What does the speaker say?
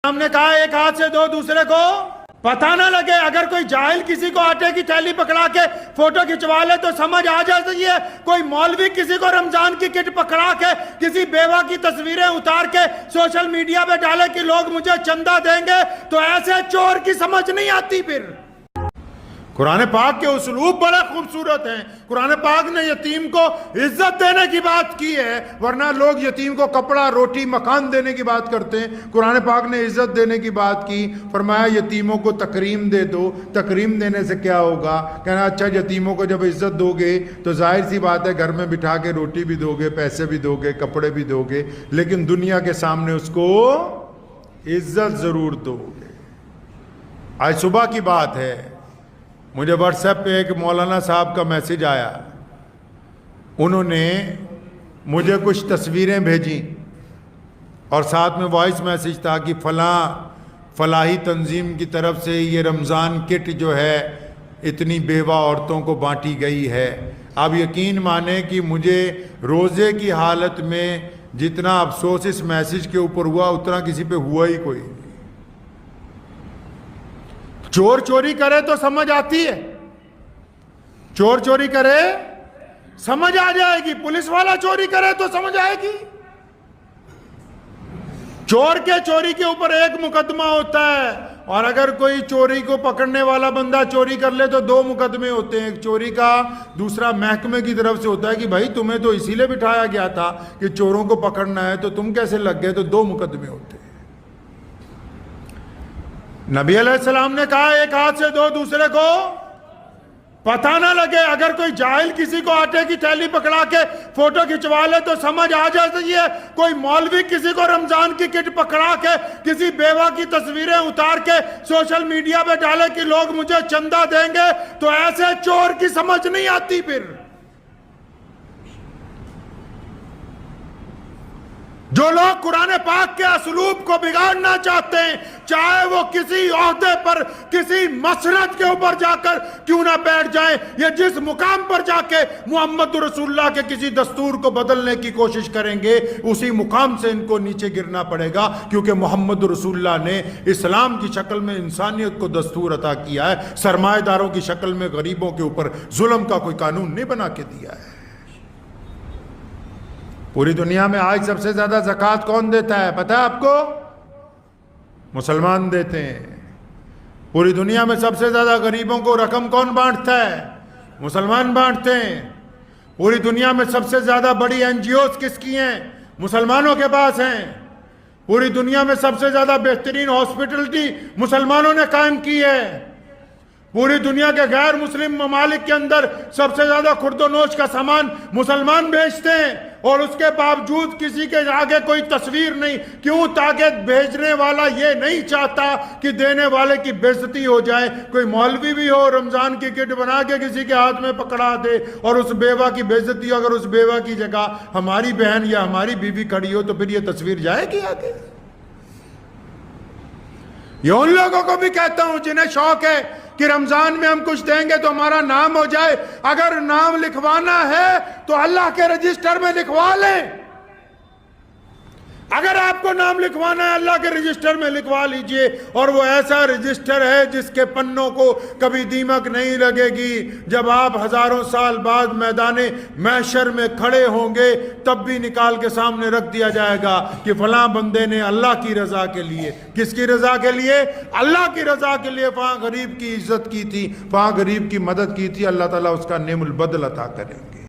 ہم نے کہا ایک ہاتھ سے دو دوسرے کو پتہ نہ لگے. اگر کوئی جاہل کسی کو آٹے کی تھیلی پکڑا کے فوٹو کھچوا لے تو سمجھ آ جاتی ہے. کوئی مولوی کسی کو رمضان کی کٹ پکڑا کے کسی بیوہ کی تصویریں اتار کے سوشل میڈیا پہ ڈالے کہ لوگ مجھے چندہ دیں گے تو ایسے چور کی سمجھ نہیں آتی. پھر قرآن پاک کے اسلوب بڑے خوبصورت ہیں. قرآن پاک نے یتیم کو عزت دینے کی بات کی ہے، ورنہ لوگ یتیم کو کپڑا روٹی مکان دینے کی بات کرتے ہیں. قرآن پاک نے عزت دینے کی بات کی، فرمایا یتیموں کو تکریم دے دو. تکریم دینے سے کیا ہوگا؟ کہنا اچھا یتیموں کو جب عزت دو گے تو ظاہر سی بات ہے گھر میں بٹھا کے روٹی بھی دو گے، پیسے بھی دو گے، کپڑے بھی دو گے، لیکن دنیا کے سامنے اس کو عزت ضرور دو گے. آج صبح کی بات ہے، مجھے واٹس ایپ پہ ایک مولانا صاحب کا میسج آیا. انہوں نے مجھے کچھ تصویریں بھیجیں اور ساتھ میں وائس میسج تھا کہ فلاحی تنظیم کی طرف سے یہ رمضان کٹ جو ہے اتنی بیوہ عورتوں کو بانٹی گئی ہے. آپ یقین مانیں کہ مجھے روزے کی حالت میں جتنا افسوس اس میسج کے اوپر ہوا اتنا کسی پہ ہوا ہی کوئی. چور چوری کرے تو سمجھ آتی ہے، چور چوری کرے سمجھ آ جائے گی، پولیس والا چوری کرے تو سمجھ آئے گی. چور کے چوری کے اوپر ایک مقدمہ ہوتا ہے، اور اگر کوئی چوری کو پکڑنے والا بندہ چوری کر لے تو دو مقدمے ہوتے ہیں. ایک چوری کا، دوسرا محکمے کی طرف سے ہوتا ہے کہ بھائی تمہیں تو اسی لیے بٹھایا گیا تھا کہ چوروں کو پکڑنا ہے، تو تم کیسے لگ گئے؟ تو دو مقدمے ہوتے ہیں. نبی علیہ السلام نے کہا ایک ہاتھ سے دو دوسرے کو پتہ نہ لگے. اگر کوئی جاہل کسی کو آٹے کی تھیلی پکڑا کے فوٹو کھچوا لے تو سمجھ آ جاتی ہے. کوئی مولوی کسی کو رمضان کی کٹ پکڑا کے کسی بیوہ کی تصویریں اتار کے سوشل میڈیا پہ ڈالے کہ لوگ مجھے چندہ دیں گے تو ایسے چور کی سمجھ نہیں آتی. پھر جو لوگ قرآن پاک کے اسلوب کو بگاڑنا چاہتے ہیں، چاہے وہ کسی عہدے پر کسی مسند کے اوپر جا کر کیوں نہ بیٹھ جائیں، یا جس مقام پر جا کے محمد رسول اللہ کے کسی دستور کو بدلنے کی کوشش کریں گے، اسی مقام سے ان کو نیچے گرنا پڑے گا. کیونکہ محمد رسول اللہ نے اسلام کی شکل میں انسانیت کو دستور عطا کیا ہے، سرمایہ داروں کی شکل میں غریبوں کے اوپر ظلم کا کوئی قانون نہیں بنا کے دیا ہے. پوری دنیا میں آج سب سے زیادہ زکوٰۃ کون دیتا ہے پتہ ہے آپ کو؟ مسلمان دیتے ہیں. پوری دنیا میں سب سے زیادہ غریبوں کو رقم کون بانٹتا ہے؟ مسلمان بانٹتے ہیں. پوری دنیا میں سب سے زیادہ بڑی این جی اوز کس کی ہیں؟ مسلمانوں کے پاس ہیں. پوری دنیا میں سب سے زیادہ بہترین ہاسپٹلٹی مسلمانوں نے قائم کی ہے. پوری دنیا کے غیر مسلم ممالک کے اندر سب سے زیادہ خرد و نوش کا سامان مسلمان بیچتے ہیں، اور اس کے باوجود کسی کے آگے کوئی تصویر نہیں. کیوں؟ تاکہ بھیجنے والا یہ نہیں چاہتا کہ دینے والے کی بے عزتی ہو جائے. کوئی مولوی بھی ہو رمضان کی کٹ بنا کے کسی کے ہاتھ میں پکڑا دے اور اس بیوہ کی بے عزتی ہو. اگر اس بیوہ کی جگہ ہماری بہن یا ہماری بیوی کھڑی ہو تو پھر یہ تصویر جائے گی آگے؟ یہ ان لوگوں کو بھی کہتا ہوں جنہیں شوق ہے کہ رمضان میں ہم کچھ دیں گے تو ہمارا نام ہو جائے. اگر نام لکھوانا ہے تو اللہ کے رجسٹر میں لکھوا لیں. اگر آپ کو نام لکھوانا ہے اللہ کے رجسٹر میں لکھوا لیجئے، اور وہ ایسا رجسٹر ہے جس کے پنوں کو کبھی دیمک نہیں لگے گی. جب آپ ہزاروں سال بعد میدان محشر میں کھڑے ہوں گے تب بھی نکال کے سامنے رکھ دیا جائے گا کہ فلاں بندے نے اللہ کی رضا کے لیے، کس کی رضا کے لیے؟ اللہ کی رضا کے لیے وہاں غریب کی عزت کی تھی، وہاں غریب کی مدد کی تھی. اللہ تعالیٰ اس کا نعم البدل عطا کریں گے.